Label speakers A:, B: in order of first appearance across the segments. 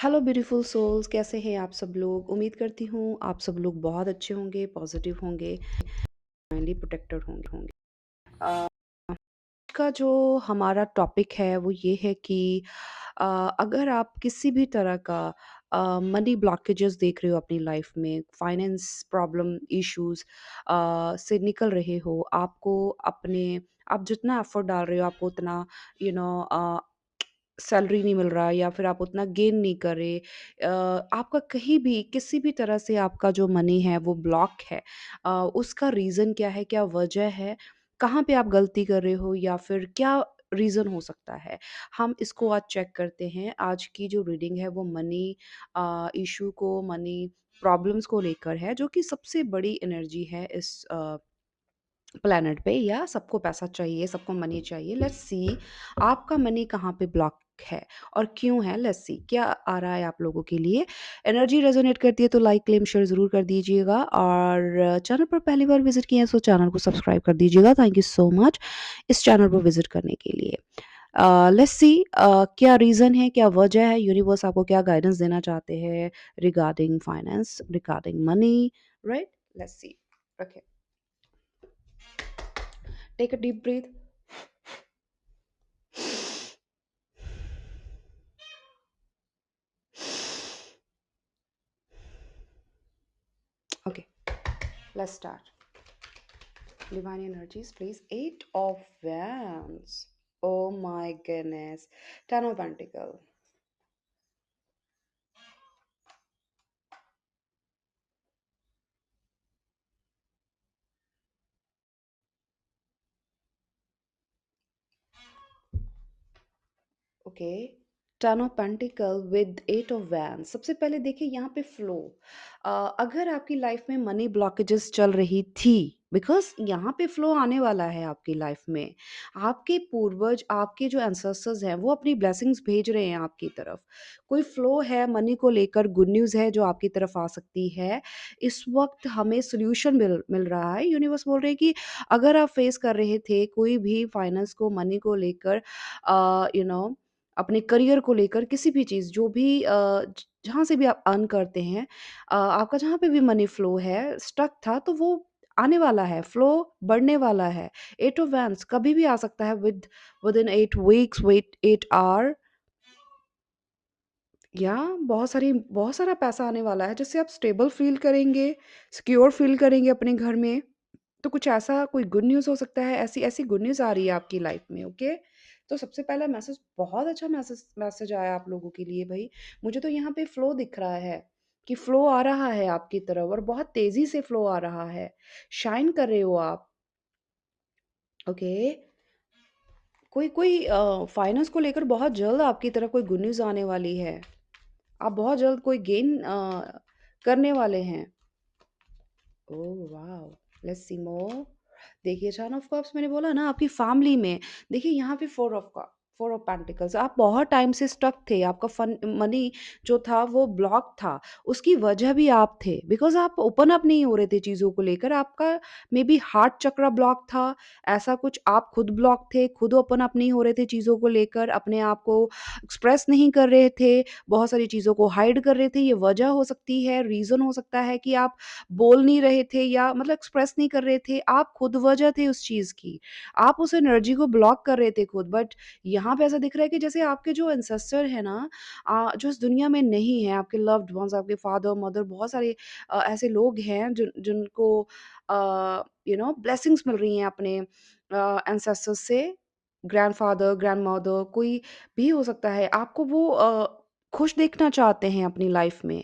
A: Hello beautiful souls, कैसे हैं आप सब लोग। उम्मीद करती हूँ आप सब लोग बहुत अच्छे होंगे, पॉजिटिव होंगे, फाइनली प्रोटेक्टेड होंगे होंगे आज का जो हमारा टॉपिक है वो ये है कि अ, अगर आप किसी भी तरह का मनी ब्लॉकेजेस देख रहे हो अपनी लाइफ में, फाइनेंस प्रॉब्लम इश्यूज से निकल रहे हो, आपको अपने आप जितना एफर्ट डाल रहे हो आपको उतना यू नो सैलरी नहीं मिल रहा या फिर आप उतना गेन नहीं कर रहे। आपका कहीं भी किसी भी तरह से आपका जो मनी है वो ब्लॉक है। उसका रीज़न क्या है, क्या वजह है, कहाँ पे आप गलती कर रहे हो या फिर क्या रीज़न हो सकता है। हम इसको आज चेक करते हैं। आज की जो रीडिंग है वो मनी इशू को, मनी प्रॉब्लम्स को लेकर है, जो कि सबसे बड़ी एनर्जी है इस प्लैनेट पे। या सबको पैसा चाहिए, सबको मनी चाहिए। लेट्स सी आपका मनी कहाँ पे ब्लॉक है और क्यों है। लेट्स सी क्या आ रहा है आप लोगों के लिए। एनर्जी रेजोनेट करती है तो लाइक क्लेम शेयर ज़रूर कर दीजिएगा, और चैनल पर पहली बार विजिट किए हैं तो चैनल को सब्सक्राइब कर दीजिएगा। थैंक यू सो मच इस चैनल पर विजिट करने के लिए। लेट्स सी क्या रीज़न है, क्या वजह है, यूनिवर्स आपको क्या गाइडेंस देना चाहते हैं regarding finance, regarding money, right. Let's see. Okay, take a deep breath. Okay, let's start. Divine energies, please. Eight of Wands. Oh my goodness. Ten of Pentacle. Okay, turn of pentacle with eight of वैन। सबसे पहले देखिए यहाँ पे flow. अगर आपकी life में money blockages चल रही थी, बिकॉज यहाँ पे फ्लो आने वाला है आपकी लाइफ में। आपके पूर्वज, आपके जो एंसेस्टर्स हैं वो अपनी ब्लेसिंग्स भेज रहे हैं आपकी तरफ। कोई फ्लो है मनी को लेकर, गुड न्यूज़ है जो आपकी तरफ आ सकती है। इस वक्त हमें सोल्यूशन मिल मिल रहा है। यूनिवर्स बोल रहे हैं कि अगर आप फेस कर रहे थे कोई भी फाइनेंस को, मनी को लेकर, अपने करियर को लेकर, किसी भी चीज़ जो भी जहाँ से भी आप अर्न करते हैं, आपका जहाँ पे भी मनी फ्लो है स्टक था, तो वो आने वाला है, फ्लो बढ़ने वाला है। एट ऑफ वैंड्स कभी भी आ सकता है, within 8 weeks, wait 8 hour, या बहुत सारा पैसा आने वाला है जिससे आप स्टेबल फील करेंगे, सिक्योर फील करेंगे अपने घर में। तो कुछ ऐसा कोई गुड न्यूज़ हो सकता है, ऐसी ऐसी गुड न्यूज़ आ रही है आपकी लाइफ में। ओके, तो सबसे पहला मैसेज, बहुत अच्छा मैसेज मैसेज आया आप लोगों के लिए भाई। मुझे तो यहाँ पे फ्लो दिख रहा है कि फ्लो आ रहा है आपकी तरफ, और बहुत तेजी से फ्लो आ रहा है। शाइन कर रहे हो आप। ओके, कोई कोई फाइनेंस को लेकर बहुत जल्द आपकी तरफ कोई गुड न्यूज़ आने वाली है। आप बहुत जल्द कोई गेन करने वाले हैं। Oh wow! लेट्स सी मोर। देखिए, टर्न ऑफ कप्स मैंने बोला ना आपकी फैमिली में। देखिए यहाँ पे फोर ऑफ पेंटिकल्स, आप बहुत टाइम से स्टक थे। आपका फन मनी जो था वो ब्लॉक था। उसकी वजह भी आप थे, बिकॉज़ आप ओपन अप नहीं हो रहे थे चीज़ों को लेकर। आपका मे बी हार्ट चक्र ब्लॉक था, ऐसा कुछ। आप खुद ब्लॉक थे, खुद ओपन अप नहीं हो रहे थे चीज़ों को लेकर, अपने आप को एक्सप्रेस नहीं कर रहे थे, बहुत सारी चीज़ों को हाइड कर रहे थे। ये वजह हो सकती है, रीज़न हो सकता है कि आप बोल नहीं रहे थे या मतलब एक्सप्रेस नहीं कर रहे थे। आप खुद वजह थे उस चीज़ की। आप उस एनर्जी को ब्लॉक कर रहे थे खुद। बट यहाँ पे ऐसा दिख रहा है कि जैसे आपके जो एंसेस्टर है ना, जो इस दुनिया में नहीं है, आपके लव्ड वन्स, आपके फादर, मदर, बहुत सारे ऐसे लोग हैं जिनको ब्लेसिंग्स मिल रही हैं अपने एंसेस्टर्स से। ग्रैंडफ़ादर, ग्रैंडमदर, कोई भी हो सकता है। आपको वो खुश देखना चाहते हैं अपनी लाइफ़ में।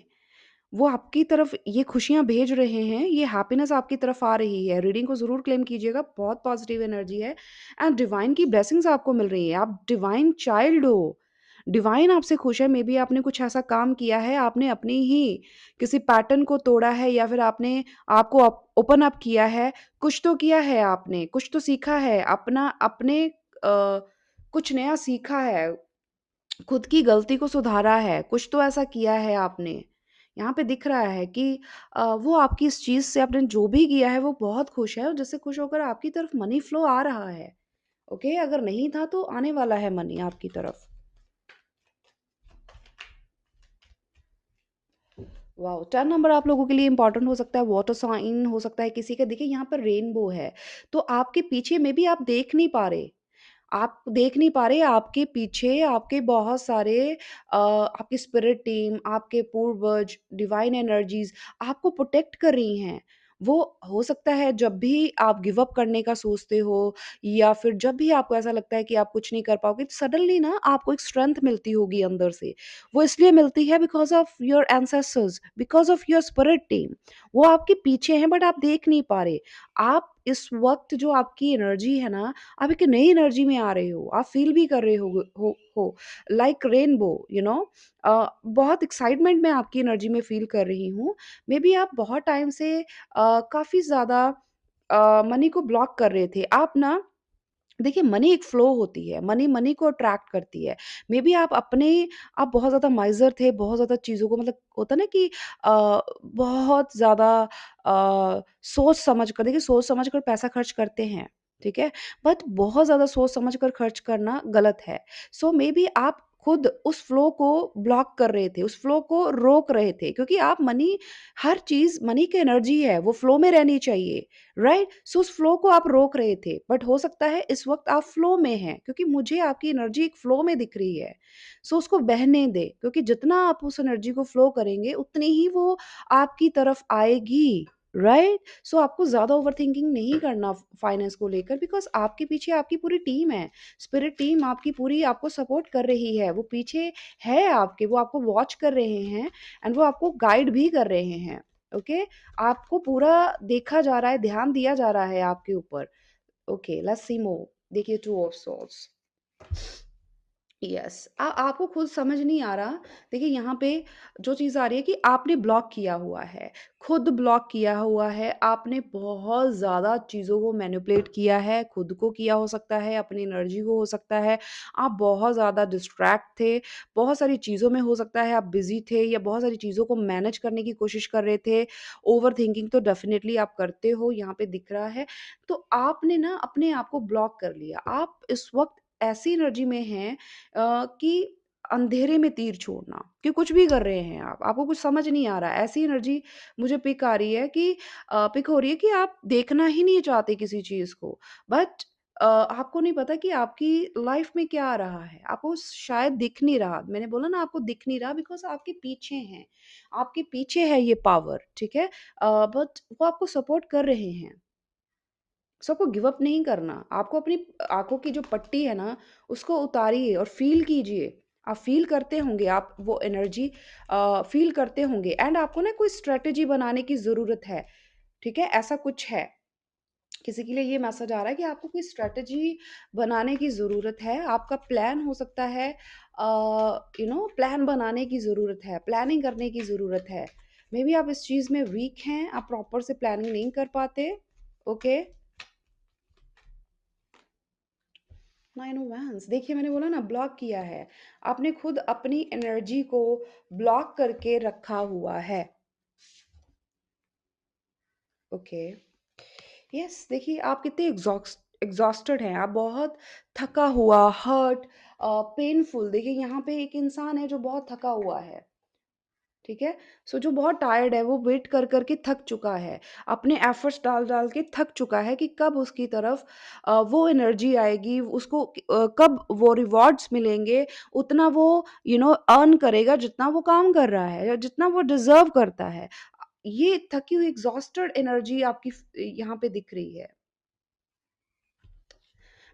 A: वो आपकी तरफ ये खुशियाँ भेज रहे हैं, ये हैप्पीनेस आपकी तरफ आ रही है। रीडिंग को ज़रूर क्लेम कीजिएगा, बहुत पॉज़िटिव एनर्जी है, एंड डिवाइन की ब्लेसिंग्स आपको मिल रही है। आप डिवाइन चाइल्ड हो। डिवाइन आपसे खुश है। मेबी आपने कुछ ऐसा काम किया है, आपने अपनी ही किसी पैटर्न को तोड़ा है, या फिर आपने आपको ओपन अप किया है। कुछ तो किया है आपने, कुछ तो सीखा है, अपने कुछ नया सीखा है। खुद की गलती को सुधारा है, कुछ तो ऐसा किया है आपने। यहाँ पे दिख रहा है कि वो आपकी इस चीज़ से, आपने जो भी किया है वो बहुत खुश है, और जिससे खुश होकर आपकी तरफ मनी फ्लो आ रहा है। ओके, अगर नहीं था तो आने वाला है मनी आपकी तरफ। वाओ! 10 नंबर आप लोगों के लिए इम्पोर्टेंट हो सकता है, वाटर साइन हो सकता है किसी का। देखिए यहाँ पर रेनबो है, तो आपके पीछे में भी आप देख नहीं पा रहे। आप देख नहीं पा रहे, आपके पीछे आपके बहुत सारे आपकी स्पिरिट टीम, आपके पूर्वज, डिवाइन एनर्जीज़ आपको प्रोटेक्ट कर रही हैं। वो हो सकता है जब भी आप गिव अप करने का सोचते हो या फिर जब भी आपको ऐसा लगता है कि आप कुछ नहीं कर पाओगे, सडनली ना आपको एक स्ट्रेंथ मिलती होगी अंदर से। वो इसलिए मिलती है because of your ancestors, because of your spirit team. वो आपके पीछे हैं बट आप देख नहीं पा रहे। आप इस वक़्त जो आपकी एनर्जी है ना, आप एक नई एनर्जी में आ रहे हो, आप फ़ील भी कर रहे हो लाइक रेनबो बहुत एक्साइटमेंट मैं आपकी एनर्जी में फ़ील कर रही हूँ। मेबी आप बहुत टाइम से काफ़ी ज़्यादा मनी को ब्लॉक कर रहे थे। आप ना देखिए मनी एक फ्लो होती है, मनी मनी को अट्रैक्ट करती है। मेबी आप बहुत ज़्यादा माइज़र थे, बहुत ज़्यादा चीज़ों को मतलब होता है ना कि बहुत ज़्यादा सोच समझ कर देखिए सोच समझ कर पैसा खर्च करते हैं, ठीक है? बट बहुत ज़्यादा सोच समझ कर खर्च करना गलत है। सो मेबी आप खुद उस फ्लो को ब्लॉक कर रहे थे, उस फ्लो को रोक रहे थे क्योंकि आप मनी हर चीज़ मनी की एनर्जी है, वो फ्लो में रहनी चाहिए। राइट? सो उस फ्लो को आप रोक रहे थे, बट हो सकता है इस वक़्त आप फ्लो में हैं क्योंकि मुझे आपकी एनर्जी एक फ्लो में दिख रही है। सो उसको बहने दें क्योंकि जितना आप उस एनर्जी को फ्लो करेंगे, उतनी ही वो आपकी तरफ आएगी, राइट? सो आपको ज़्यादा ओवरथिंकिंग नहीं करना फाइनेंस को लेकर बिकॉज़ आपके पीछे आपकी पूरी टीम है। स्पिरिट टीम आपकी पूरी आपको सपोर्ट कर रही है, वो पीछे है आपके, वो आपको वॉच कर रहे हैं एंड वो आपको गाइड भी कर रहे हैं, ओके? आपको पूरा देखा जा रहा है, ध्यान दिया जा रहा है आपके ऊपर। ओके, लेट्स सी मोर। देखिए 2 ऑफ सोर्ड्स। यस आपको खुद समझ नहीं आ रहा। देखिए यहाँ पे जो चीज़ आ रही है कि आपने ब्लॉक किया हुआ है, खुद ब्लॉक किया हुआ है, आपने बहुत ज़्यादा चीज़ों को मैनिपुलेट किया है, खुद को किया हो सकता है, अपनी एनर्जी को हो सकता है। आप बहुत ज़्यादा डिस्ट्रैक्ट थे, बहुत सारी चीज़ों में हो सकता है आप बिज़ी थे या बहुत सारी चीज़ों को मैनेज करने की कोशिश कर रहे थे। ओवरथिंकिंग तो डेफ़िनिटली आप करते हो, यहाँ पे दिख रहा है। तो आपने ना अपने आप को ब्लॉक कर लिया। आप इस वक़्त ऐसी एनर्जी में हैं कि अंधेरे में तीर छोड़ना कि कुछ भी कर रहे हैं आप, आपको कुछ समझ नहीं आ रहा है। ऐसी एनर्जी मुझे पिक आ रही है कि पिक हो रही है कि आप देखना ही नहीं चाहते किसी चीज़ को। बट आपको नहीं पता कि आपकी लाइफ में क्या आ रहा है। आपको शायद दिख नहीं रहा। मैंने बोला ना आपको दिख नहीं रहा बिकॉज़ आपके पीछे हैं। आपके पीछे है ये पावर, ठीक है? बट वो आपको सपोर्ट कर रहे हैं। सो आपको गिव अप नहीं करना। आपको अपनी आँखों की जो पट्टी है ना, उसको उतारिए और फ़ील कीजिए। आप फ़ील करते होंगे, आप वो एनर्जी फ़ील करते होंगे एंड आपको ना कोई स्ट्रैटेजी बनाने की ज़रूरत है, ठीक है? ऐसा कुछ है। किसी के लिए ये मैसेज आ रहा है कि आपको कोई स्ट्रैटेजी बनाने की ज़रूरत है। आपका प्लान हो सकता है प्लान बनाने की ज़रूरत है, प्लानिंग करने की ज़रूरत है। मेबी आप इस चीज़ में वीक हैं, आप प्रॉपर से प्लानिंग नहीं कर पाते, ओके? 9 ऑफ वैंस देखिए मैंने बोला ना ब्लॉक किया है। आपने खुद अपनी एनर्जी को ब्लॉक करके रखा हुआ है। ओके। यस देखिए आप कितने एग्जॉस्टेड हैं। आप बहुत थका हुआ, हर्ट, पेनफुल। देखिए यहाँ पे एक इंसान है जो बहुत थका हुआ है। ठीक है? सो जो बहुत टायर्ड है, वो वेट कर कर के थक चुका है। अपने एफर्ट्स डाल-डाल के थक चुका है कि कब उसकी तरफ वो एनर्जी आएगी, उसको कब वो रिवॉर्ड्स मिलेंगे, उतना वो अर्न करेगा जितना वो काम कर रहा है या जितना वो डिज़र्व करता है। ये थकी हुई एग्ज़ॉस्टेड एनर्जी आपकी यहाँ पे दिख रही है।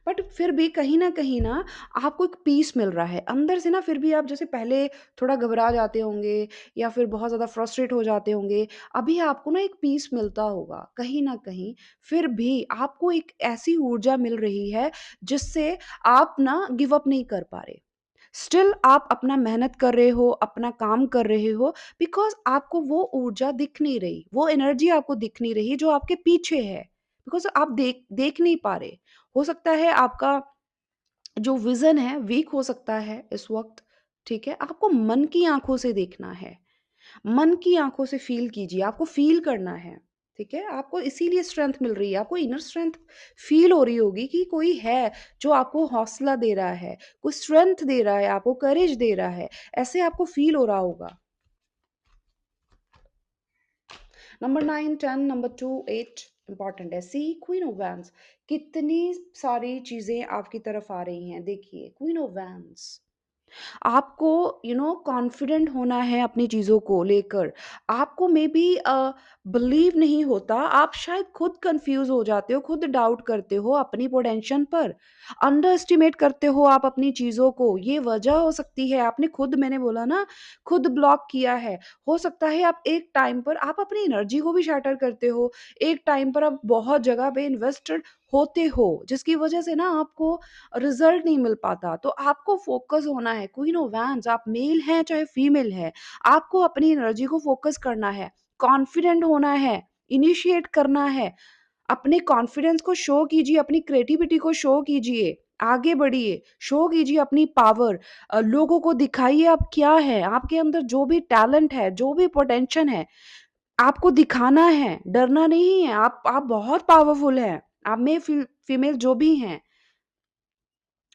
A: बट फिर भी कहीं न कहीं ना आपको एक पीस मिल रहा है। अंदर से ना फिर भी आप जैसे पहले थोड़ा घबरा जाते होंगे या फिर बहुत ज़्यादा फ्रस्ट्रेट हो जाते होंगे। अभी आपको ना एक पीस मिलता होगा कहीं न कहीं। फिर भी आपको एक ऐसी ऊर्जा मिल रही है जिससे आप ना गिव अप नहीं कर पा रहे। स्टिल आप अपना मेहनत कर रहे हो, अपना काम कर रहे हो बिकॉज़ आपको वो ऊर्जा दिख नहीं रही, वो एनर्जी आपको दिख नहीं रही जो आपके पीछे है। बिकॉज़ आप देख देख नहीं पा रहे। हो सकता है आपका जो विज़न है वीक हो सकता है इस वक़्त, ठीक है? आपको मन की आँखों से देखना है। मन की आँखों से फ़ील कीजिए, आपको फ़ील करना है, ठीक है? आपको इसीलिए स्ट्रेंथ मिल रही है, आपको इनर स्ट्रेंथ फ़ील हो रही होगी कि कोई है जो आपको हौसला दे रहा है, कोई स्ट्रेंथ दे रहा है, आपको करेज दे रहा है, ऐसे आपको फ़ील हो रहा होगा। नंबर 9, 10, नंबर 2, 8 इंपॉर्टेंट है। सी क्वीन ऑफ वैंस, कितनी सारी चीजें आपकी तरफ आ रही हैं। देखिए क्वीन ऑफ वैंस, आपको कॉन्फिडेंट होना है अपनी चीज़ों को लेकर। आपको मे बी बिलीव नहीं होता, आप शायद खुद कंफ्यूज हो जाते हो, खुद डाउट करते हो अपनी पोटेंशियल पर, अंडर एस्टिमेट करते हो आप अपनी चीज़ों को। ये वजह हो सकती है, आपने खुद, मैंने बोला ना, खुद ब्लॉक किया है। हो सकता है आप एक टाइम पर आप अपनी एनर्जी को भी शैटर करते हो, एक टाइम पर आप बहुत जगह पे इन्वेस्टेड होते हो, जिसकी वजह से ना आपको रिजल्ट नहीं मिल पाता। तो आपको फोकस होना है। क्वीन ऑफ वैंड्स, आप मेल हैं चाहे फीमेल है, आपको अपनी एनर्जी को फोकस करना है, कॉन्फिडेंट होना है, इनिशिएट करना है। अपने कॉन्फिडेंस को शो कीजिए, अपनी क्रिएटिविटी को शो कीजिए, आगे बढ़िए, शो कीजिए अपनी पावर। लोगों को दिखाइए आप क्या है, आपके अंदर जो भी टैलेंट है, जो भी पोटेंशियल है, आपको दिखाना है, डरना नहीं है। आप बहुत पावरफुल हैं, आप में फीमेल जो भी हैं,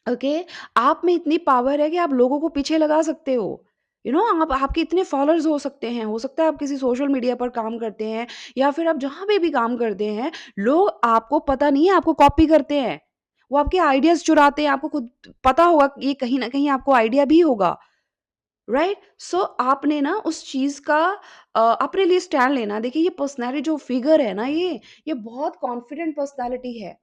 A: ओके। आप में इतनी पावर है कि आप लोगों को पीछे लगा सकते हो। आप, आपके इतने फॉलोअर्स हो सकते हैं, हो सकता है आप किसी सोशल मीडिया पर काम करते हैं, या फिर आप जहाँ पे भी काम करते हैं, लोग आपको पता नहीं है, आपको कॉपी करते हैं, वो आपके आइडियाज चुराते हैं, आपको खुद पता होगा कि ये कहीं ना कहीं आपको आइडिया भी होगा, राइट। सो आपने ना उस चीज का अपने लिए स्टैंड लेना। देखिए ये पर्सनैलिटी जो फिगर है ना, ये बहुत कॉन्फिडेंट पर्सनैलिटी है।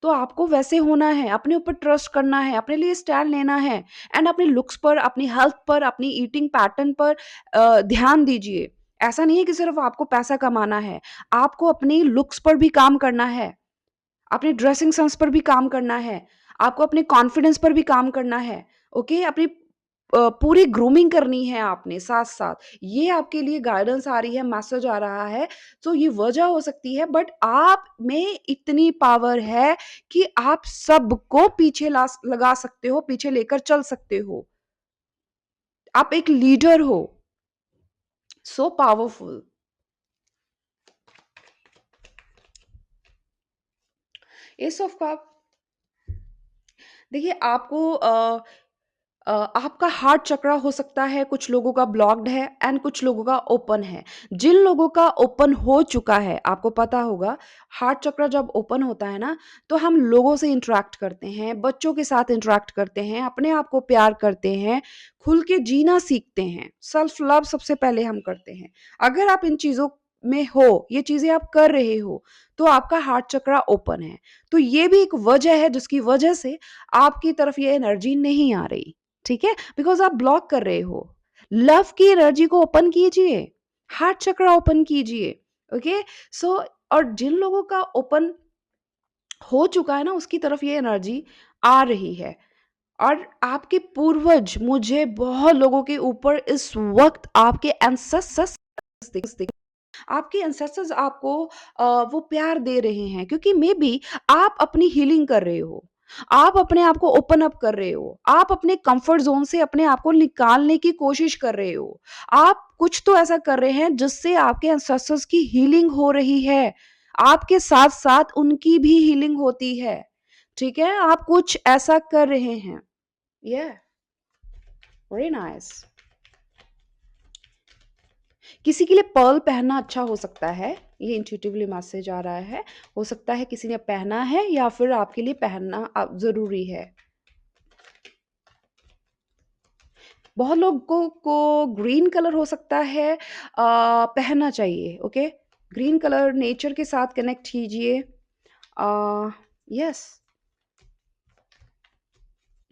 A: तो आपको वैसे होना है, अपने ऊपर ट्रस्ट करना है, अपने लिए स्टैंड लेना है, एंड अपने लुक्स पर, अपनी हेल्थ पर, अपनी ईटिंग पैटर्न पर ध्यान दीजिए। ऐसा नहीं है कि सिर्फ आपको पैसा कमाना है, आपको अपनी लुक्स पर भी काम करना है, अपने ड्रेसिंग सेंस पर भी काम करना है, आपको अपने कॉन्फिडेंस पर भी काम करना है, ओके। अपनी पूरी ग्रूमिंग करनी है आपने साथ-साथ। ये आपके लिए गाइडेंस आ रही है, मैसेज आ रहा है, तो ये वजह हो सकती है, बट आप में इतनी पावर है कि आप सबको पीछे लगा सकते हो, पीछे लेकर चल सकते हो। आप एक लीडर हो, so powerful. S of cup, देखिए आपको आपका हार्ट चक्रा हो सकता है कुछ लोगों का ब्लॉक्ड है एंड कुछ लोगों का ओपन है। जिन लोगों का ओपन हो चुका है, आपको पता होगा, हार्ट चक्रा जब ओपन होता है ना, तो हम लोगों से इंटरेक्ट करते हैं, बच्चों के साथ इंटरेक्ट करते हैं, अपने आप को प्यार करते हैं, खुल के जीना सीखते हैं, सेल्फ लव सबसे पहले हम करते हैं। अगर आप इन चीजों में हो, ये चीजें आप कर रहे हो, तो आपका हार्ट चक्रा ओपन है। तो ये भी एक वजह है जिसकी वजह से आपकी तरफ ये एनर्जी नहीं आ रही, ठीक है, बिकॉज आप ब्लॉक कर रहे हो। लव की एनर्जी को ओपन कीजिए, हार्ट चक्र ओपन कीजिए, ओके। सो और जिन लोगों का ओपन हो चुका है ना, उसकी तरफ ये एनर्जी आ रही है। और आपके पूर्वज, मुझे बहुत लोगों के ऊपर इस वक्त आपके एंसेस्टर्स, आपके एंसेस्टर्स आपको वो प्यार दे रहे हैं, क्योंकि मे बी आप अपनी हीलिंग कर रहे हो, आप अपने आप को ओपन अप कर रहे हो, आप अपने कंफर्ट जोन से अपने आप को निकालने की कोशिश कर रहे हो, आप कुछ तो ऐसा कर रहे हैं जिससे आपके एंसेस्टर्स की हीलिंग हो रही है, आपके साथ साथ उनकी भी हीलिंग होती है, ठीक है। आप कुछ ऐसा कर रहे हैं, ये वेरी नाइस। किसी के लिए पर्ल पहनना अच्छा हो सकता है, ये इंट्यूटिवली मैसेज आ रहा है। हो सकता है किसी ने पहना है या फिर आपके लिए पहनना जरूरी है। बहुत लोगों को ग्रीन कलर हो सकता है पहनना चाहिए, ओके। ग्रीन कलर नेचर के साथ कनेक्ट कीजिए। यस,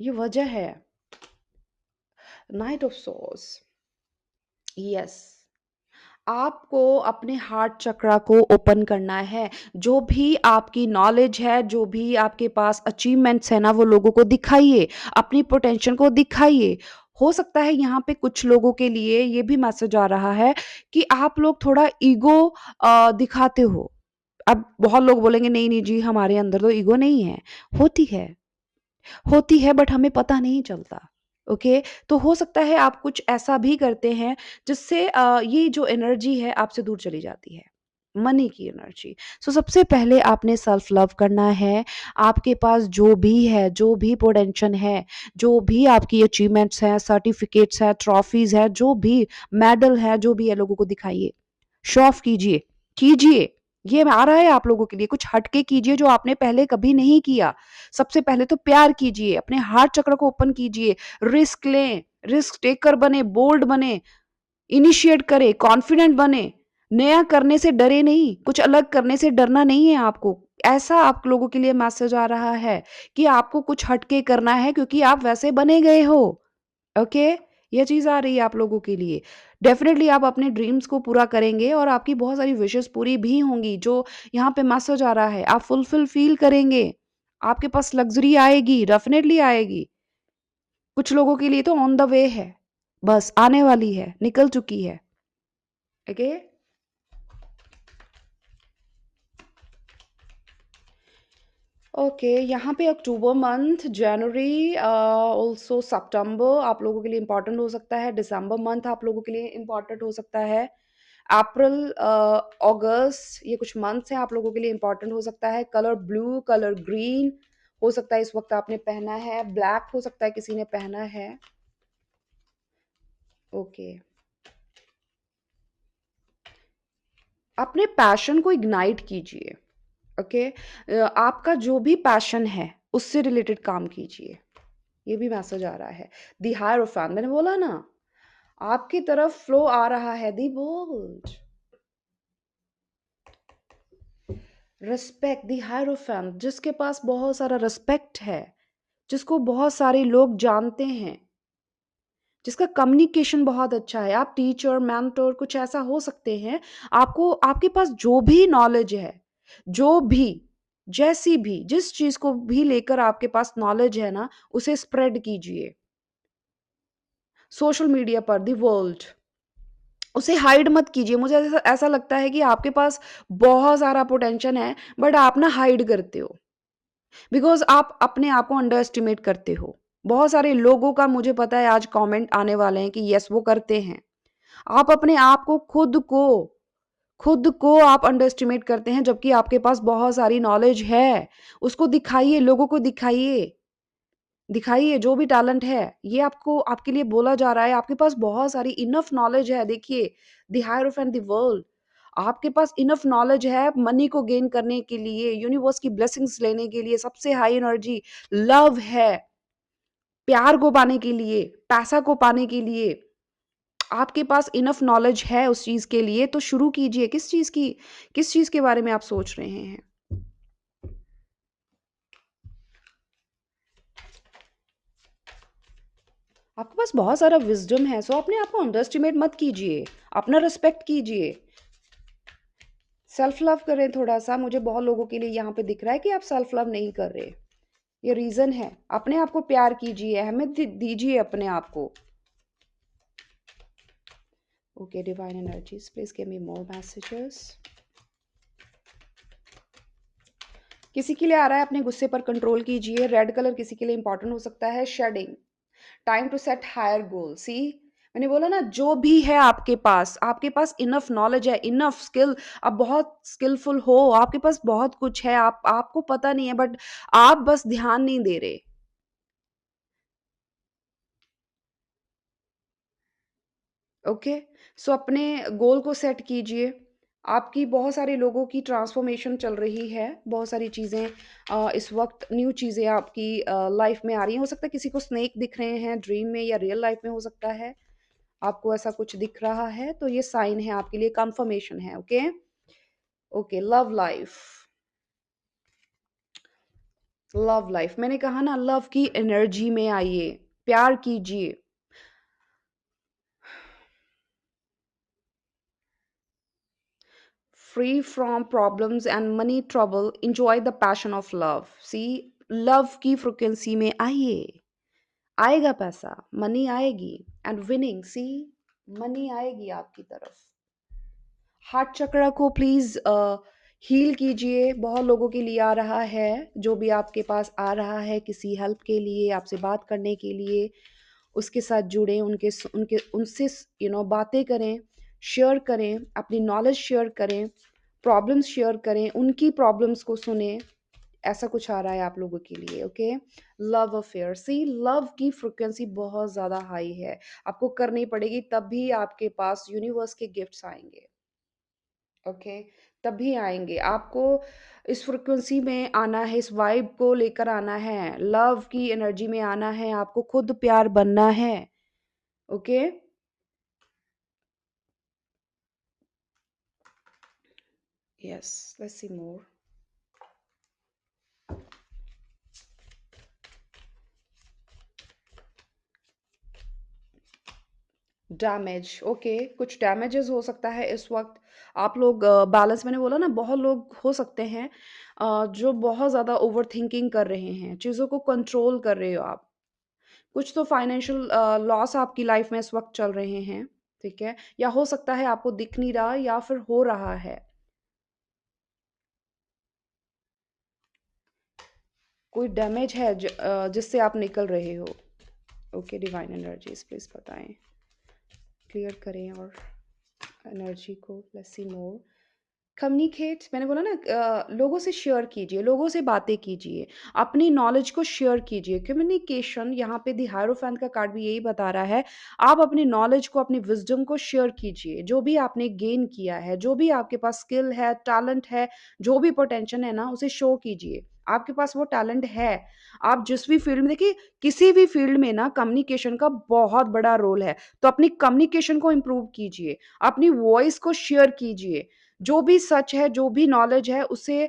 A: ये वजह है। नाइट ऑफ सोर्स, यस, आपको अपने हार्ट चक्रा को ओपन करना है। जो भी आपकी नॉलेज है, जो भी आपके पास अचीवमेंट्स है ना, वो लोगों को दिखाइए, अपनी पोटेंशियल को दिखाइए। हो सकता है यहाँ पे कुछ लोगों के लिए ये भी मैसेज आ रहा है कि आप लोग थोड़ा ईगो दिखाते हो। अब बहुत लोग बोलेंगे नहीं नहीं जी, हमारे अंदर तो ईगो नहीं है। होती है, होती है, बट हमें पता नहीं चलता, ओके। तो हो सकता है आप कुछ ऐसा भी करते हैं जिससे ये जो एनर्जी है आपसे दूर चली जाती है, मनी की एनर्जी। सो सबसे पहले आपने सेल्फ लव करना है। आपके पास जो भी है, जो भी पोटेंशियल है, जो भी आपकी अचीवमेंट्स हैं, सर्टिफिकेट्स हैं, ट्रॉफीज है, जो भी मेडल है, जो भी है, लोगों को दिखाइए, शो ऑफ कीजिए, कीजिए। ये आ रहा है आप लोगों के लिए, कुछ हटके कीजिए जो आपने पहले कभी नहीं किया। सबसे पहले तो प्यार कीजिए, अपने हार्ट चक्र को ओपन कीजिए, रिस्क लें, रिस्क टेकर बने, बोल्ड बने, इनिशिएट करें, कॉन्फिडेंट बने, नया करने से डरे नहीं, कुछ अलग करने से डरना नहीं है आपको। ऐसा आप लोगों के लिए मैसेज आ रहा है कि आपको कुछ हटके करना है क्योंकि आप वैसे बने गए हो। ओके, ये चीज आ रही है आप लोगों के लिए। डेफिनेटली आप अपने ड्रीम्स को पूरा करेंगे और आपकी बहुत सारी विशेष पूरी भी होंगी। जो यहाँ पे मैसेज आ रहा है, आप फुलफिल फील करेंगे, आपके पास लग्जरी आएगी, डेफिनेटली आएगी। कुछ लोगों के लिए तो ऑन द वे है, बस आने वाली है, निकल चुकी है। ओके, ओके, यहाँ पे अक्टूबर मंथ, जनवरी, ऑल्सो सितंबर आप लोगों के लिए इम्पोर्टेंट हो सकता है। दिसंबर मंथ आप लोगों के लिए इम्पोर्टेंट हो सकता है। अप्रैल, अगस्त, ये कुछ मंथ्स हैं आप लोगों के लिए इम्पोर्टेंट हो सकता है। कलर ब्लू, कलर ग्रीन हो सकता है इस वक्त आपने पहना है। ब्लैक हो सकता है किसी ने पहना है। ओके, अपने पैशन को इग्नाइट कीजिए। ओके, आपका जो भी पैशन है उससे रिलेटेड काम कीजिए। ये भी मैसेज आ रहा है। दी हायरोफैंट, मैंने बोला ना, आपकी तरफ फ्लो आ रहा है। दी बोल्ड, रिस्पेक्ट, दी हायरोफैंट, जिसके पास बहुत सारा रिस्पेक्ट है, जिसको बहुत सारे लोग जानते हैं, जिसका कम्युनिकेशन बहुत अच्छा है। आप टीचर, मेंटर कुछ ऐसा हो सकते हैं। आपको, आपके पास जो भी नॉलेज है, जो भी, जैसी भी, जिस चीज को भी लेकर आपके पास नॉलेज है ना, उसे स्प्रेड कीजिए सोशल मीडिया पर। दी वर्ल्ड, उसे हाइड मत कीजिए। मुझे ऐसा ऐसा लगता है कि आपके पास बहुत सारा पोटेंशियल है, बट आप ना हाइड करते हो, बिकॉज आप अपने आप को अंडर एस्टिमेट करते हो। बहुत सारे लोगों का मुझे पता है आज कमेंट आने वाले हैं कि यस वो करते हैं। आप अपने आप को, खुद को आप अंडर एस्टिमेट करते हैं, जबकि आपके पास बहुत सारी नॉलेज है। उसको दिखाइए, लोगों को दिखाइए, दिखाइए जो भी टैलेंट है। ये आपको, आपके लिए बोला जा रहा है, आपके पास बहुत सारी इनफ नॉलेज है। देखिए, द हायरोफेंट, द वर्ल्ड, आपके पास इनफ नॉलेज है मनी को गेन करने के लिए, यूनिवर्स की ब्लेसिंग्स लेने के लिए। सबसे हाई एनर्जी लव है, प्यार को पाने के लिए, पैसा को पाने के लिए। आपके पास इनफ नॉलेज है उस चीज के लिए, तो शुरू कीजिए। किस चीज की, किस चीज के बारे में आप सोच रहे हैं? आपके पास बहुत सारा विजडम है, सो अपने आप को अंडर एस्टिमेट मत कीजिए, अपना रिस्पेक्ट कीजिए, सेल्फ लव करें थोड़ा सा। मुझे बहुत लोगों के लिए यहाँ पे दिख रहा है कि आप सेल्फ लव नहीं कर रहे। ये रीजन है। अपने आप को प्यार कीजिए, अहमियत दीजिए अपने आप को। Okay, divine energies please give me more messages. किसी के लिए आ रहा है अपने गुस्से पर कंट्रोल कीजिए। रेड कलर किसी के लिए इंपॉर्टेंट हो सकता है। Shedding, time to set higher goal. See, मैंने बोला ना, जो भी है आपके पास, आपके पास इनफ नॉलेज है, इनफ स्किल, आप बहुत स्किलफुल हो, आपके पास बहुत कुछ है, आप, आपको पता नहीं है, बट आप बस ध्यान नहीं दे रहे। ओके, सो अपने गोल को सेट कीजिए। आपकी बहुत सारे लोगों की ट्रांसफॉर्मेशन चल रही है, बहुत सारी चीज़ें इस वक्त न्यू चीज़ें आपकी लाइफ में आ रही हैं। हो सकता है किसी को स्नेक दिख रहे हैं ड्रीम में, या रियल लाइफ में हो सकता है आपको ऐसा कुछ दिख रहा है, तो ये साइन है आपके लिए, कंफर्मेशन है। Okay, okay, love life, love life, मैंने कहा ना, लव की एनर्जी में आइए, प्यार कीजिए। Free from problems and money trouble, enjoy the passion of love. See, love की फ्रिक्वेंसी में आइए, आएगा पैसा, मनी आएगी, एंड विनिंग, सी, मनी आएगी आपकी तरफ। हार्ट चक्र को प्लीज हील कीजिए। बहुत लोगों के लिए आ रहा है, जो भी आपके पास आ रहा है किसी हेल्प के लिए, आपसे बात करने के लिए, उसके साथ जुड़े, उनके उनके उनसे बातें करें, शेयर करें, अपनी नॉलेज शेयर करें, प्रॉब्लम्स शेयर करें, उनकी प्रॉब्लम्स को सुने। ऐसा कुछ आ रहा है आप लोगों के लिए। ओके, लव अफेयर, सी, लव की फ्रिक्वेंसी बहुत ज़्यादा हाई है, आपको करनी पड़ेगी, तब भी आपके पास यूनिवर्स के गिफ्ट्स आएंगे। ओके, तभी आएँगे। आपको इस फ्रीक्वेंसी में आना है, इस वाइब को लेकर आना है, लव की एनर्जी में आना है, आपको खुद प्यार बनना है, okay? Yes, let's see more. Damage, okay, कुछ डैमेजेस हो सकता है इस वक़्त। आप लोग बैलेंस मैंने बोला ना बहुत लोग हो सकते हैं जो बहुत ज़्यादा ओवरथिंकिंग कर रहे हैं, चीज़ों को कंट्रोल कर रहे हो आप। कुछ तो फाइनेंशियल लॉस आपकी लाइफ़ में इस वक़्त चल रहे हैं, ठीक है? या हो सकता है आपको दिख नहीं रहा या फिर हो रहा है। कोई डैमेज है जिससे आप निकल रहे हो। ओके, डिवाइन एनर्जीज़ प्लीज़ बताएँ। क्लियर करें और एनर्जी को लेट्स सी मोर। कम्युनिकेट मैंने बोला ना लोगों से शेयर कीजिए, लोगों से बातें कीजिए, अपनी नॉलेज को शेयर कीजिए। कम्युनिकेशन यहाँ पे द हायरोफेंट का कार्ड भी यही बता रहा है, आप अपनी नॉलेज को, अपनी विज़डम को शेयर कीजिए। जो भी आपने गेन किया है, जो भी आपके पास स्किल है, टैलेंट है, जो भी पोटेंशियल है ना, उसे शो कीजिए। आपके पास वो टैलेंट है। आप जिस भी फ़ील्ड में देखिए, किसी भी फ़ील्ड में ना कम्युनिकेशन का बहुत बड़ा रोल है। तो अपनी कम्युनिकेशन को इम्प्रूव कीजिए, अपनी वॉइस को शेयर कीजिए। जो भी सच है, जो भी नॉलेज है उसे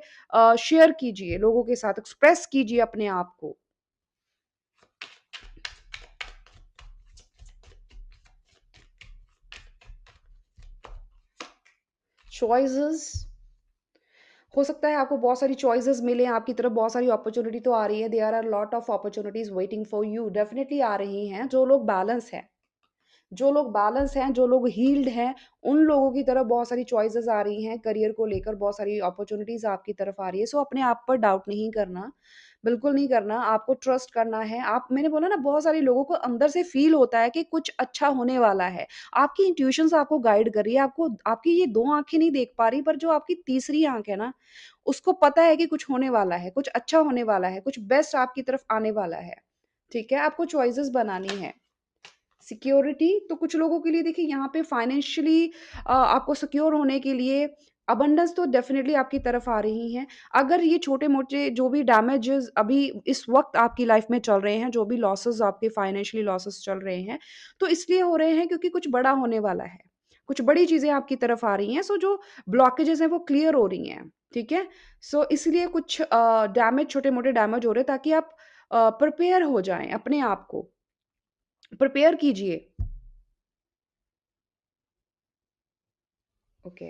A: शेयर कीजिए लोगों के साथ, एक्सप्रेस कीजिए अपने आप को। चॉइसेस हो सकता है आपको बहुत सारी चॉइसेस मिले, आपकी तरफ बहुत सारी अपॉर्च्युनिटी तो आ रही है, there are lot of opportunities waiting for you, definitely आ रही हैं। जो लोग बैलेंस हैं, जो लोग हील्ड हैं, उन लोगों की तरफ बहुत सारी चॉइसेस आ रही हैं, करियर को लेकर बहुत सारी अपॉर्च्युनिटीज़ आपकी तरफ आ रही है। सो अपने आप पर डाउट नहीं करना, बिल्कुल नहीं करना, आपको ट्रस्ट करना है। आप मैंने बोला ना बहुत सारे लोगों को अंदर से फ़ील होता है कि कुछ अच्छा होने वाला है। आपकी इंट्यूशंस आपको गाइड कर रही है, आपको आपकी ये 2 आँखें नहीं देख पा रही, पर जो आपकी तीसरी आँख है ना, उसको पता है कि कुछ होने वाला है, कुछ अच्छा होने वाला है, कुछ बेस्ट आपकी तरफ आने वाला है। ठीक है? आपको चॉइसेस बनानी है। सिक्योरिटी तो कुछ लोगों के लिए देखिए यहाँ पे फाइनेंशियली आपको सिक्योर होने के लिए अबंडेंस तो डेफिनेटली आपकी तरफ आ रही हैं। अगर ये छोटे-मोटे जो भी डैमेजेस अभी इस वक़्त आपकी लाइफ़ में चल रहे हैं, जो भी लॉसेस आपके फाइनेंशियली लॉसेस चल रहे हैं, तो इसलिए हो रहे हैं क्योंकि कुछ बड़ा होने वाला है। कुछ बड़ी चीज़ें आपकी तरफ आ रही हैं, सो जो ब्लॉकेजेस हैं वो क्लियर हो रही हैं, ठीक है? सो इसलिए कुछ डैमेज छोटे-मोटे डैमेज हो रहे हैं ताकि आप प्रिपेयर हो जाएँ अपने आप को, प्रिपेयर कीजिए। ओके,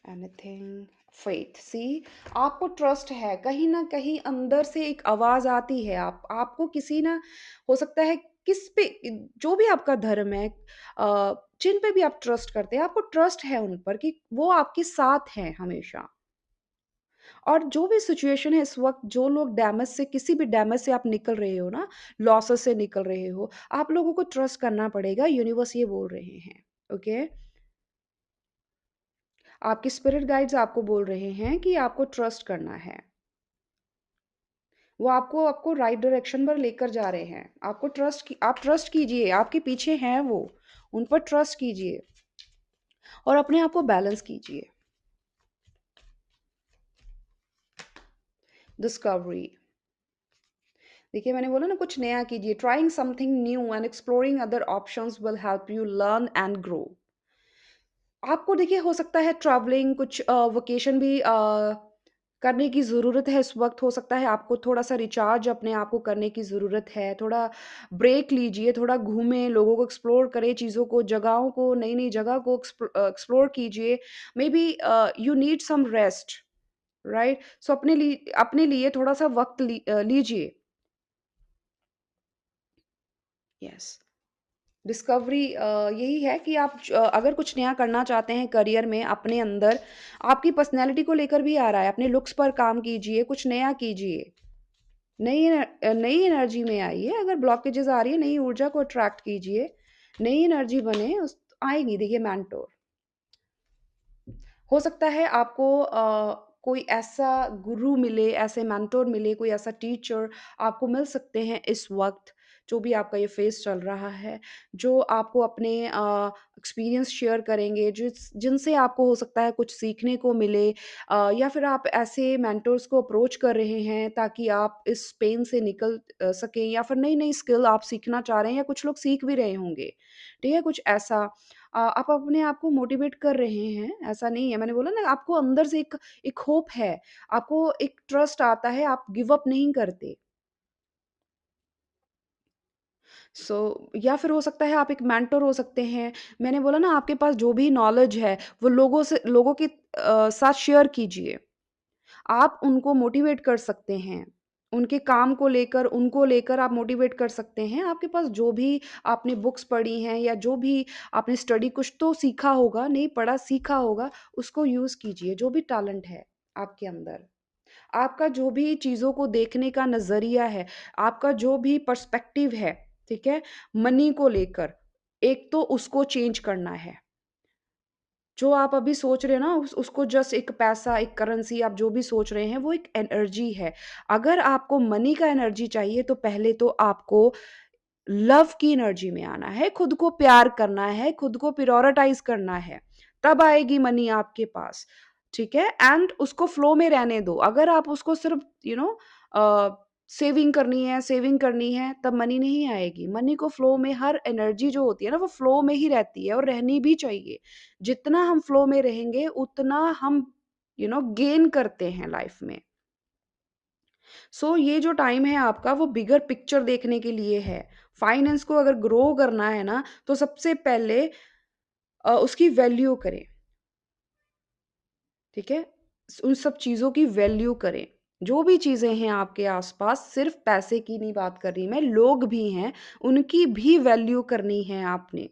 A: एनीथिंग फेथ सी आपको ट्रस्ट है कहीं ना कहीं अंदर से एक आवाज आती है आपको किसी ना हो सकता है किस पे जो भी आपका धर्म है जिन पे भी आप ट्रस्ट करते हैं आपको ट्रस्ट है उन पर कि वो आपके साथ हैं हमेशा और जो भी सिचुएशन है इस वक्त जो लोग डैमेज से किसी भी डैमेज से आप निकल रहे हो ना लॉसेस से निकल रहे हो आप लोगों को ट्रस्ट करना पड़ेगा यूनिवर्स ये बोल रहे हैं ओके आपके स्पिरिट गाइड्स आपको बोल रहे हैं कि आपको ट्रस्ट करना है। वो आपको आपको राइट डायरेक्शन पर लेकर जा रहे हैं। आपको आप ट्रस्ट कीजिए, आपके पीछे हैं वो। उन पर ट्रस्ट कीजिए और अपने आप को बैलेंस कीजिए। डिस्कवरी देखिए मैंने बोला ना कुछ नया कीजिए। Trying something new and exploring other options will help you learn and grow. आपको देखिए हो सकता है ट्रैवलिंग कुछ वेकेशन भी करने की ज़रूरत है इस वक़्त हो सकता है आपको थोड़ा-सा रिचार्ज अपने आप को करने की ज़रूरत है, थोड़ा ब्रेक लीजिए, थोड़ा घूमें, लोगों को एक्सप्लोर करें चीज़ों को, जगहों को, नई-नई जगह को एक्सप्लोर कीजिए। Maybe you need some rest, right? So अपने लिए थोड़ा-सा वक़्त लीजिए। यस। डिस्कवरी यही है कि आप अगर कुछ नया करना चाहते हैं करियर में अपने अंदर, आपकी पर्सनैलिटी को लेकर भी आ रहा है, अपने लुक्स पर काम कीजिए, कुछ नया कीजिए। नई एनर्जी में आइए, अगर ब्लॉकेजेज़ आ रही है, नई ऊर्जा को अट्रैक्ट कीजिए, नई एनर्जी बने उस आएगी देखिए मेंटोर। हो सकता है आपको कोई ऐसा गुरु मिले, ऐसे मेंटर मिले, कोई ऐसा टीचर आपको मिल सकते हैं इस वक़्त, जो भी आपका ये फ़ेज़ चल रहा है, जो आपको अपने एक्सपीरियंस शेयर करेंगे, जिनसे आपको हो सकता है कुछ सीखने को मिले, या फिर आप ऐसे मेंटर्स को अप्रोच कर रहे हैं ताकि आप इस पेन से निकल सकें, या फिर नई-नई स्किल आप सीखना चाह रहे हैं, या कुछ लोग सीख भी रहे होंगे, ठीक है? कुछ ऐसा आप अपने आप को मोटिवेट कर रहे हैं, ऐसा नहीं है। मैंने बोला ना, आपको अंदर से एक एक होप है, आपको एक ट्रस्ट आता है, आप गिव अप नहीं करते। या फिर हो सकता है आप एक मेंटर हो सकते हैं। मैंने बोला ना, आपके पास जो भी नॉलेज है, वो लोगों के साथ शेयर कीजिए। आप उनको मोटिवेट कर सकते हैं। उनके काम को लेकर, उनको लेकर आप मोटिवेट कर सकते हैं। आपके पास जो भी आपने बुक्स पढ़ी हैं, या जो भी आपने स्टडी, कुछ तो सीखा होगा, नहीं पढ़ा, सीखा होगा, उसको यूज़ कीजिए, जो भी टैलेंट है आपके अंदर। आपका जो भी चीज़ों को देखने का नज़रिया है, आपका जो भी पर्सपेक्टिव है, ठीक है? मनी को लेकर, एक तो उसको चेंज करना है। जो आप अभी सोच रहे हो ना, उसको जस्ट एक पैसा, एक करेंसी, आप जो भी सोच रहे हैं, वो एक एनर्जी है। अगर आपको मनी का एनर्जी चाहिए, तो पहले तो आपको लव की एनर्जी में आना है, खुद को प्यार करना है, खुद को प्रायोरिटाइज़ करना है, तब आएगी मनी आपके पास, ठीक है? एंड उसको फ्लो में रहने दो। अगर आप उसको सिर्फ़ सेविंग करनी है, तब मनी नहीं आएगी। मनी को फ्लो में, हर एनर्जी जो होती है ना, वो फ्लो में ही रहती है, और रहनी भी चाहिए। जितना हम फ्लो में रहेंगे, उतना हम गेन करते हैं लाइफ़ में। ये जो टाइम है आपका, वो बिगर पिक्चर देखने के लिए है। फाइनेंस को अगर ग्रो करना है ना, तो सबसे पहले उसकी वैल्यू करें, ठीक है? उन सब चीज़ों की वैल्यू करें। जो भी चीज़ें हैं आपके आस-पास, सिर्फ़ पैसे की नहीं बात कर रही मैं, लोग भी हैं, उनकी भी वैल्यू करनी है आपने।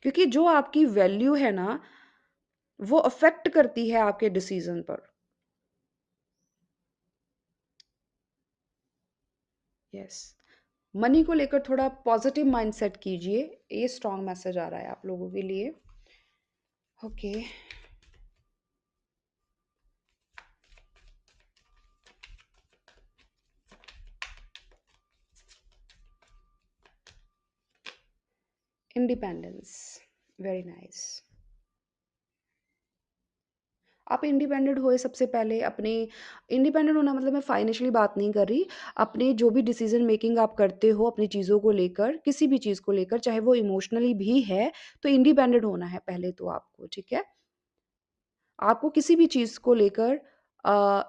A: क्योंकि जो आपकी वैल्यू है ना, वो अफ़ेक्ट करती है आपके डिसीज़न पर। यस। मनी को लेकर थोड़ा पॉज़िटिव माइंडसेट कीजिए। ये स्ट्रॉन्ग मैसेज आ रहा है आप लोगों के लिए। ओके। Independence, very nice. आप इंडिपेंडेंट हुए सबसे पहले अपने। इंडिपेंडेंट होना मतलब मैं फाइनेंशियली बात नहीं कर रही। अपने जो भी डिसीजन मेकिंग आप करते हो अपनी चीज़ों को लेकर, किसी भी चीज़ को लेकर, चाहे वो इमोशनली भी है, तो इंडिपेंडेंट होना है पहले तो आपको, ठीक है? आपको किसी भी चीज़ को लेकर अ,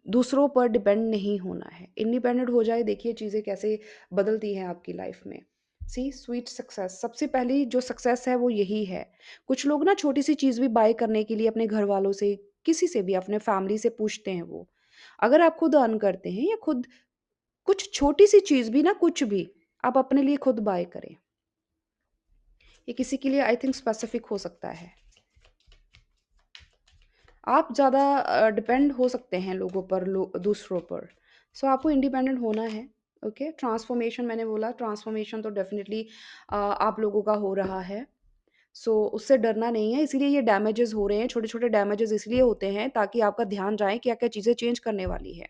A: दूसरों पर डिपेंड नहीं होना है। इंडिपेंडेंट हो जाए, देखिए चीज़ें कैसे बदलती हैं आपकी लाइफ में। सी स्वीट सक्सेस, सबसे पहली जो सक्सेस है वो यही है। कुछ लोग ना छोटी-सी चीज़ भी बाय करने के लिए अपने घरवालों से, किसी से भी, अपने फैमिली से पूछते हैं वो। अगर आप खुद अर्न करते हैं, या खुद कुछ छोटी-सी चीज़ भी ना, कुछ भी, आप अपने लिए खुद बाय करें। ये किसी के लिए आई थिंक स्पेसिफिक हो सकता है। आप ज़्यादा डिपेंड हो सकते हैं लोगों पर, दूसरों पर। आपको इंडिपेंडेंट होना है। ओके, ट्रांसफॉर्मेशन मैंने बोला, ट्रांसफॉर्मेशन तो डेफिनेटली आप लोगों का हो रहा है। उससे डरना नहीं है, इसीलिए ये डैमेजेस हो रहे हैं, छोटे छोटे डैमेजेस इसलिए होते हैं ताकि आपका ध्यान जाए क्या क्या चीज़ें चेंज करने वाली है।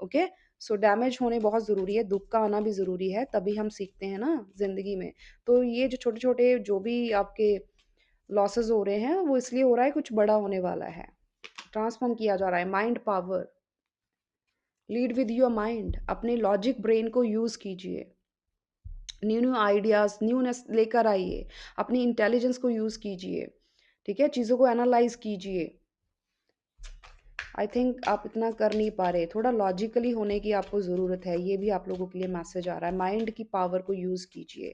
A: ओके। डैमेज होने बहुत ज़रूरी है, दुख का आना भी ज़रूरी है, तभी हम सीखते हैं ना ज़िंदगी में। तो ये जो छोटे छोटे जो भी आपके लॉसेस हो रहे हैं, वो इसलिए हो रहा है, कुछ बड़ा होने वाला है। ट्रांसफॉर्म किया जा रहा है। Mind power, lead with your mind, अपने लॉजिक ब्रेन को यूज़ कीजिए। न्यू न्यू आइडियाज़, न्यूनेस लेकर आइए। अपनी इंटेलिजेंस को यूज़ कीजिए, ठीक है? चीज़ों को एनालाइज़ कीजिए। आई थिंक आप इतना कर नहीं पा रहे, थोड़ा लॉजिकली होने की आपको ज़रूरत है। ये भी आप लोगों के लिए मैसेज आ रहा है। माइंड की पावर को यूज़ कीजिए।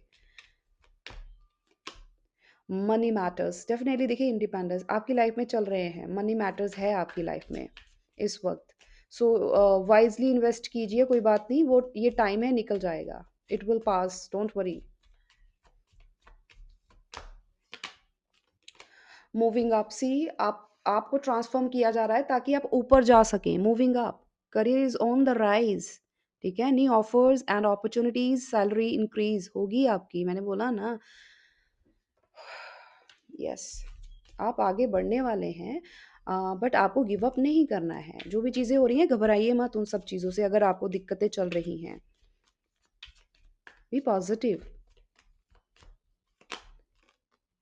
A: मनी मैटर्स, डेफिनेटली देखिए, इंडिपेंडेंस आपकी लाइफ में चल रहे हैं, मनी मैटर्स है आपकी लाइफ में इस वक्त। वाइजली इन्वेस्ट कीजिए, कोई बात नहीं, वो ये टाइम है, निकल जाएगा। It will pass, don't worry. Moving up, see आपको ट्रांसफॉर्म किया जा रहा है ताकि आप ऊपर जा सकें। Moving up, career is on the rise, ठीक है? New offers and opportunities, salary increase होगी आपकी, मैंने बोला ना। यस, आप आगे बढ़ने वाले हैं। बट आपको गिव अप नहीं करना है। जो भी चीज़ें हो रही हैं, घबराइए मत उन सब चीज़ों से अगर आपको दिक्कतें चल रही हैं। Be positive.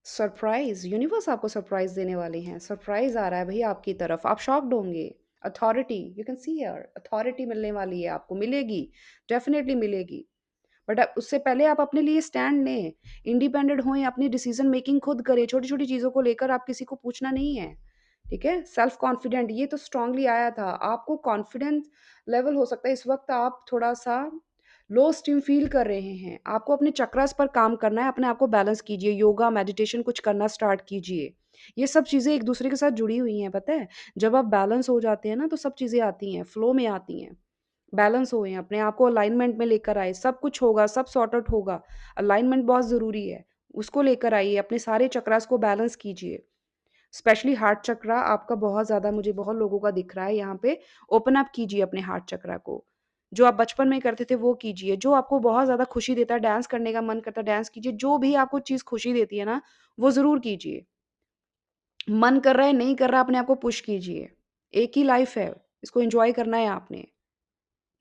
A: सरप्राइज़, यूनिवर्स आपको सरप्राइज़ देने वाले हैं। सरप्राइज़ आ रहा है भैया आपकी तरफ, आप शॉक्ड होंगे। Authority, you can see here, authority मिलने वाली है आपको, मिलेगी, डेफ़िनिटली मिलेगी। बट उससे पहले आप अपने लिए स्टैंड लें, इंडिपेंडेंट होएँ, अपनी डिसीज़न मेकिंग खुद करें, छोटी-छोटी चीज़ों को लेकर आप किसी को पूछना नहीं है, ठीक है? सेल्फ कॉन्फिडेंट ये तो स्ट्रांगली आया था, आपको कॉन्फिडेंस लेवल हो सकता है इस वक़्त आप थोड़ा-सा लो एस्टीम फ़ील कर रहे हैं, आपको अपने चक्रास पर काम करना है, अपने आप को बैलेंस कीजिए, योगा, मेडिटेशन कुछ करना स्टार्ट कीजिए। ये सब चीज़ें एक-दूसरे के साथ जुड़ी हुई हैं, पता है? जब आप बैलेंस हो जाते हैं ना, तो सब चीज़ें आती हैं, फ्लो में आती हैं। बैलेंस होए, अपने आप को अलाइनमेंट में लेकर आए, सब कुछ होगा, सब सॉर्ट आउट होगा। अलाइनमेंट बहुत ज़रूरी है, उसको लेकर आइए, अपने सारे चक्रास को बैलेंस कीजिए। स्पेशली हार्ट चक्रा आपका बहुत ज़्यादा मुझे बहुत लोगों का दिख रहा है यहाँ पे, ओपन अप कीजिए अपने हार्ट चक्रा को। जो आप बचपन में करते थे वो कीजिए, जो आपको बहुत ज़्यादा खुशी देता है, डांस करने का मन करता है डांस कीजिए, जो भी आपको चीज़ खुशी देती है ना, वो ज़रूर कीजिए। मन कर रहा है, नहीं कर रहा, अपने आप को पुश कीजिए। एक ही लाइफ़ है, इसको एन्जॉय करना है आपने।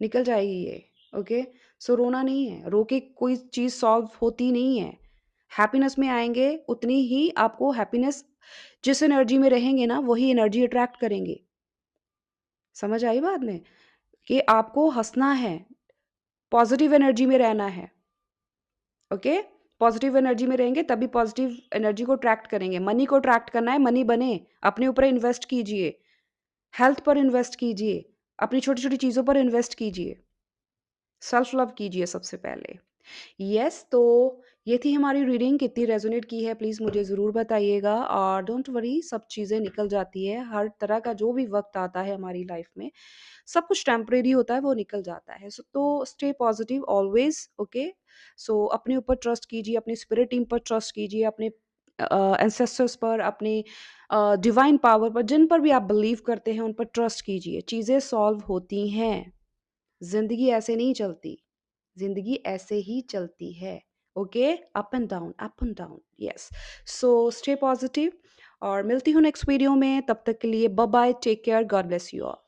A: निकल जाएगी ये, ओके? सो रोना नहीं है, रो के कोई चीज़ सॉल्व होती नहीं है। हैप्पीनेस में आएँगे, उतनी ही आपको हैप्पीनेस जिस एनर्जी में रहेंगे ना, वही एनर्जी अट्रैक्ट करेंगे। समझ आई बात में? कि आपको हँसना है, पॉज़िटिव एनर्जी में रहना है, ओके? पॉज़िटिव एनर्जी में रहेंगे तभी पॉज़िटिव एनर्जी को अट्रैक्ट करेंगे। मनी को अट्रैक्ट करना है, मनी बने, अपने ऊपर इन्वेस्ट कीजिए, हेल्थ पर इन्वेस्ट कीजिए, अपनी छोटी-छोटी चीज़ों पर इन्वेस्ट कीजिए, सेल्फ लव कीजिए सबसे पहले। यस, तो ये थी हमारी रीडिंग, कितनी रेज़ोनेट की है प्लीज़ मुझे ज़रूर बताइएगा और डोंट वरी सब चीज़ें निकल जाती है। हर तरह का जो भी वक़्त आता है हमारी लाइफ़ में, सब कुछ टेम्परेरी होता है, वो निकल जाता है। सो तो स्टे पॉज़िटिव ऑलवेज़, ओके? सो अपने ऊपर ट्रस्ट कीजिए, अपनी स्पिरिट टीम पर ट्रस्ट कीजिए, अपने एंसेस्टर्स पर, अपने डिवाइन पावर पर, जिन पर भी आप बिलीव करते हैं, उन पर ट्रस्ट कीजिए। चीज़ें सॉल्व होती हैं। ज़िंदगी ऐसे नहीं चलती। ज़िंदगी ऐसे ही चलती है, okay? Up and down, yes. So stay positive और मिलती हूँ नेक्स्ट वीडियो में, तब तक के लिए bye bye, take care, God bless you all.